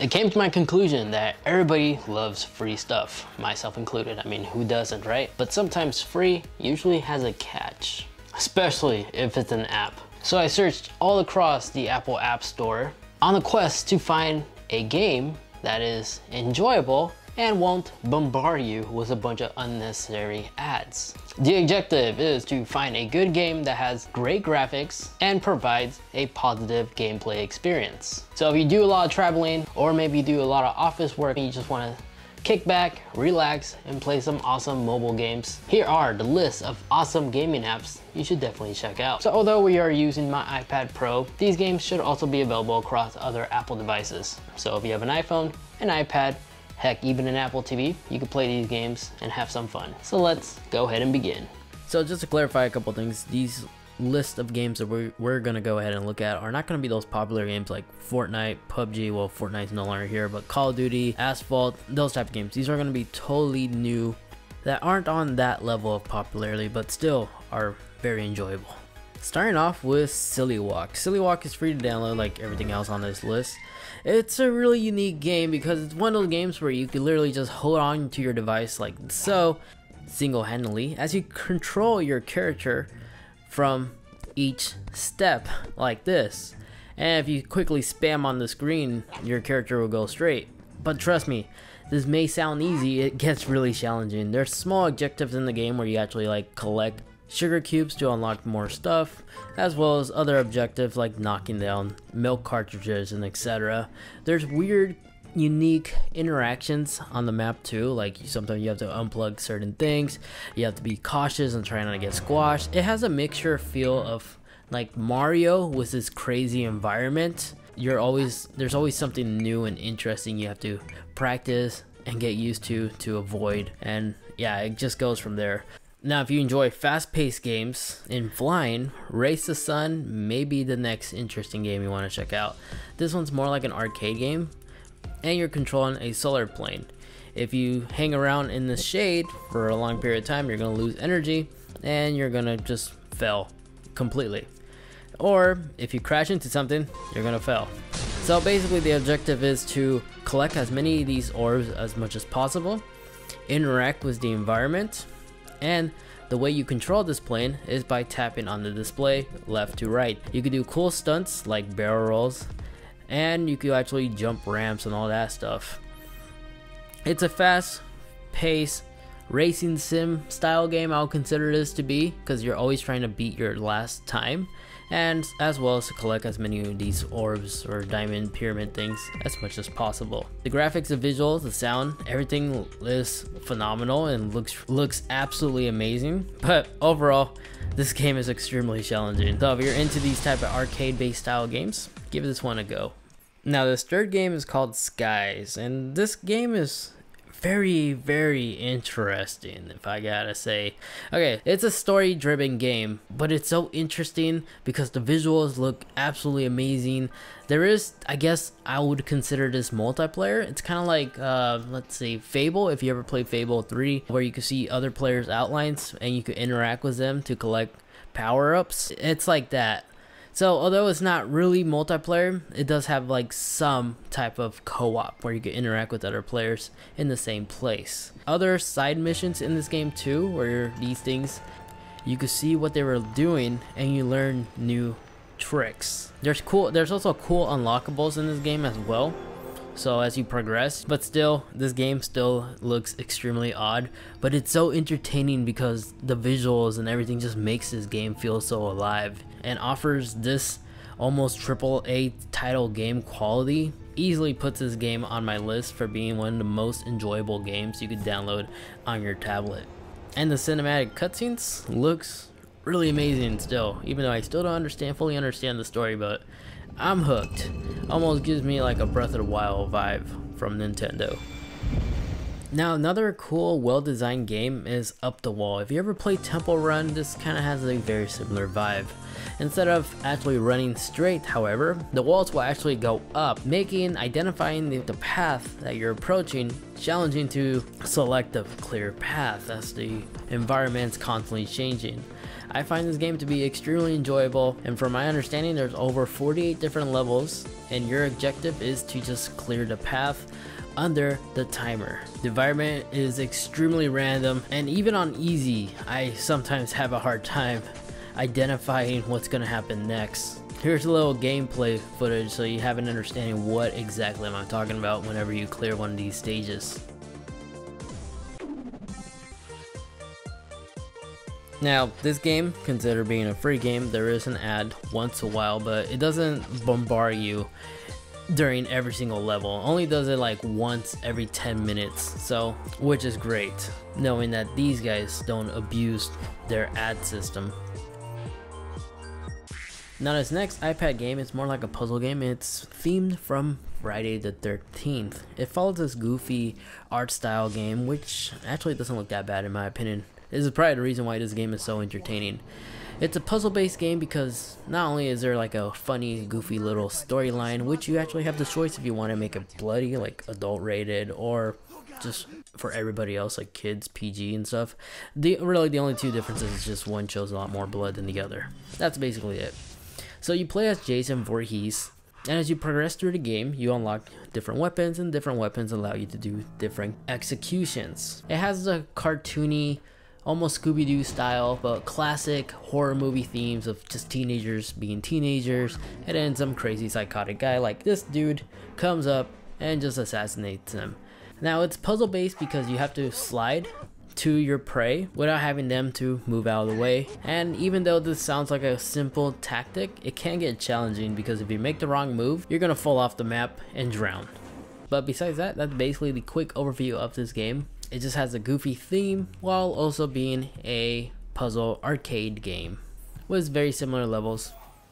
It came to my conclusion that everybody loves free stuff, myself included. I mean, who doesn't, right? But sometimes free usually has a catch, especially if it's an app. So I searched all across the Apple App Store on a quest to find a game that is enjoyable and won't bombard you with a bunch of unnecessary ads. The objective is to find a good game that has great graphics and provides a positive gameplay experience. So if you do a lot of traveling, or maybe you do a lot of office work and you just want to kick back, relax, and play some awesome mobile games, here are the list of awesome gaming apps you should definitely check out. So although we are using my iPad Pro, these games should also be available across other Apple devices. So if you have an iPhone, an iPad, heck, even an Apple TV, you can play these games and have some fun. So let's go ahead and begin. So just to clarify a couple things, these list of games that we're gonna go ahead and look at are not gonna be those popular games like Fortnite, PUBG, well, Fortnite's no longer here, but Call of Duty, Asphalt, those type of games. These are gonna be totally new that aren't on that level of popularity, but still are very enjoyable. Starting off with Silly Walk. Silly Walk is free to download like everything else on this list. It's a really unique game because it's one of those games where you can literally just hold on to your device like so, single-handedly, as you control your character from each step like this. And if you quickly spam on the screen, your character will go straight. But trust me, this may sound easy, it gets really challenging. There's small objectives in the game where you actually like collect sugar cubes to unlock more stuff, as well as other objectives like knocking down milk cartridges and etc. There's weird, unique interactions on the map too, like sometimes you have to unplug certain things, you have to be cautious and try not to get squashed. It has a mixture feel of like Mario with this crazy environment. There's always something new and interesting you have to practice and get used to avoid, and yeah, it just goes from there. Now, if you enjoy fast-paced games in flying, Race the Sun may be the next interesting game you want to check out. This one's more like an arcade game, and you're controlling a solar plane. If you hang around in the shade for a long period of time, you're going to lose energy, and you're going to just fail completely. Or, if you crash into something, you're going to fail. So basically, the objective is to collect as many of these orbs as much as possible, interact with the environment, and the way you control this plane is by tapping on the display left to right. You can do cool stunts like barrel rolls, and you can actually jump ramps and all that stuff. It's a fast-paced racing sim style game, I'll consider this to be, because you're always trying to beat your last time, and as well as to collect as many of these orbs or diamond pyramid things as much as possible. The graphics, the visuals, the sound, everything is phenomenal and looks absolutely amazing. But overall, this game is extremely challenging. So if you're into these type of arcade-based style games, give this one a go. Now this third game is called Skies, and this game is very interesting, if I gotta say. Okay, it's a story-driven game, but it's so interesting because the visuals look absolutely amazing. There is, I guess I would consider this multiplayer. It's kind of like, let's say Fable, if you ever played Fable 3, where you can see other players' outlines and you can interact with them to collect power-ups. It's like that. So although it's not really multiplayer, it does have like some type of co-op where you can interact with other players in the same place. Other side missions in this game too, where these things, you can see what they were doing and you learn new tricks. There's also cool unlockables in this game as well. So as you progress, but still, this game still looks extremely odd, but it's so entertaining because the visuals and everything just makes this game feel so alive and offers this almost AAA title game quality. Easily puts this game on my list for being one of the most enjoyable games you could download on your tablet. And the cinematic cutscenes looks really amazing still, even though I still don't fully understand the story, but I'm hooked. Almost gives me like a Breath of the Wild vibe from Nintendo. Now another cool, well-designed game is Up the Wall. If you ever play Temple Run, this kind of has a very similar vibe. Instead of actually running straight, however, the walls will actually go up, making identifying the path that you're approaching challenging to select a clear path as the environment's constantly changing. I find this game to be extremely enjoyable, and from my understanding there's over 48 different levels, and your objective is to just clear the path under the timer. The environment is extremely random, and even on easy I sometimes have a hard time identifying what's gonna happen next. Here's a little gameplay footage so you have an understanding what exactly I'm talking about whenever you clear one of these stages. Now, this game, considered being a free game, there is an ad once a while, but it doesn't bombard you during every single level. Only does it like once every 10 minutes, so which is great, knowing that these guys don't abuse their ad system. Now this next iPad game is more like a puzzle game. It's themed from Friday the 13th. It follows this goofy art style game, which actually doesn't look that bad in my opinion. This is probably the reason why this game is so entertaining. It's a puzzle based game because not only is there like a funny goofy little storyline, which you actually have the choice if you want to make it bloody, like adult rated, or just for everybody else like kids, PG and stuff. Really the only two differences is just one shows a lot more blood than the other. That's basically it. So you play as Jason Voorhees, and as you progress through the game, you unlock different weapons, and different weapons allow you to do different executions. It has a cartoony, almost Scooby-Doo style, but classic horror movie themes of just teenagers being teenagers, and then some crazy psychotic guy like this dude comes up and just assassinates them. Now it's puzzle based because you have to slide to your prey without having them to move out of the way, and even though this sounds like a simple tactic, it can get challenging because if you make the wrong move, you're gonna fall off the map and drown. But besides that, that's basically the quick overview of this game. It just has a goofy theme while also being a puzzle arcade game with very similar levels.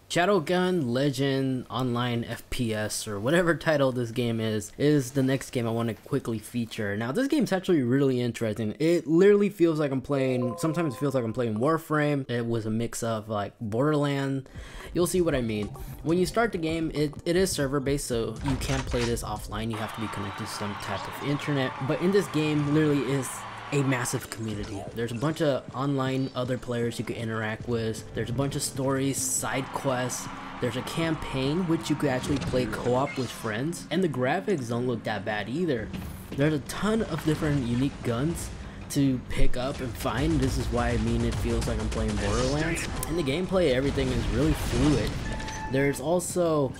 Shadowgun Legend Online FPS, or whatever title this game is the next game I want to quickly feature. Now this game's actually really interesting. It literally feels like I'm playing, sometimes it feels like I'm playing Warframe. It was a mix of like Borderlands. You'll see what I mean. When you start the game, it is server based, so you can't play this offline. You have to be connected to some type of internet. But in this game, literally is a massive community. There's a bunch of online other players you can interact with. There's a bunch of stories, side quests. There's a campaign which you could actually play co-op with friends, and the graphics don't look that bad either. There's a ton of different unique guns to pick up and find. This is why I mean it feels like I'm playing Borderlands. And the gameplay, everything is really fluid. There's also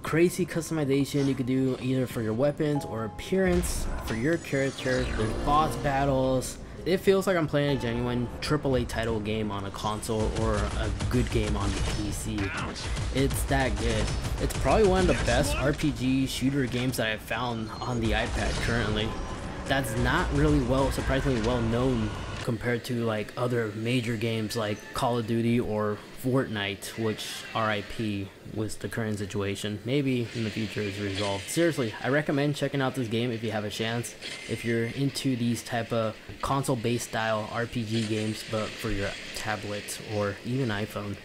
crazy customization you could do either for your weapons or appearance for your character. There's boss battles. It feels like I'm playing a genuine AAA title game on a console or a good game on the PC. It's that good. It's probably one of the best RPG shooter games that I've found on the iPad currently. That's not really surprisingly well known compared to like other major games like Call of Duty or Fortnite, which RIP was the current situation. Maybe in the future is resolved. Seriously, I recommend checking out this game if you have a chance, if you're into these type of console based style RPG games but for your tablet or even iPhone.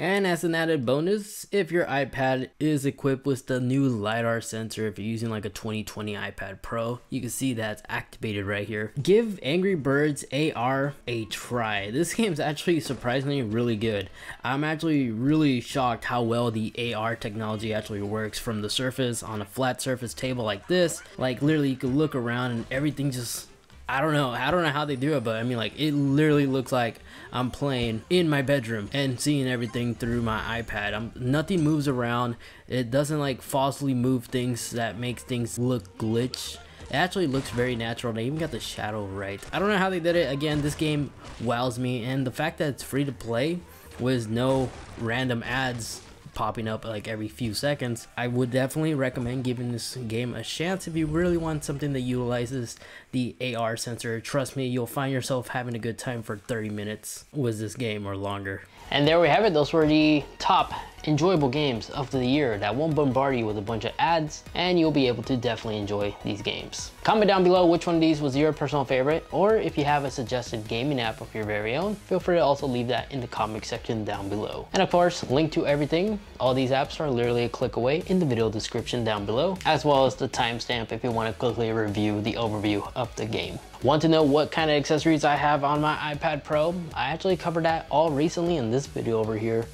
And as an added bonus, if your iPad is equipped with the new LiDAR sensor, if you're using like a 2020 iPad Pro, you can see that's activated right here. Give Angry Birds AR a try. This game's actually surprisingly really good. I'm actually really shocked how well the AR technology actually works from the surface on a flat surface table like this. Like literally you could look around and everything just, I don't know how they do it, but I mean like it literally looks like I'm playing in my bedroom and seeing everything through my iPad. Nothing moves around. It doesn't like falsely move things that makes things look glitch. It actually looks very natural. They even got the shadow right. I don't know how they did it. Again, this game wows me, and the fact that it's free to play with no random ads popping up like every few seconds, I would definitely recommend giving this game a chance if you really want something that utilizes the AR sensor. Trust me, you'll find yourself having a good time for 30 minutes with this game or longer. And there we have it. Those were the top enjoyable games of the year that won't bombard you with a bunch of ads, and you'll be able to definitely enjoy these games. Comment down below which one of these was your personal favorite, or if you have a suggested gaming app of your very own, feel free to also leave that in the comment section down below. And of course, link to everything, all these apps are literally a click away in the video description down below, as well as the timestamp if you want to quickly review the overview of the game. Want to know what kind of accessories I have on my iPad Pro? I actually covered that all recently in this video over here,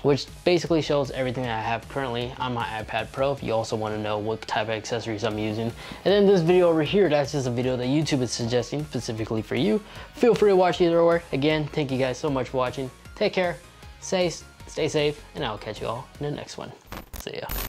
which basically shows everything I have currently on my iPad Pro if you also want to know what type of accessories I'm using. And then this video over here, that's just a video that YouTube is suggesting specifically for you. Feel free to watch either or. Again, thank you guys so much for watching. Take care, stay safe, and I'll catch you all in the next one. See ya.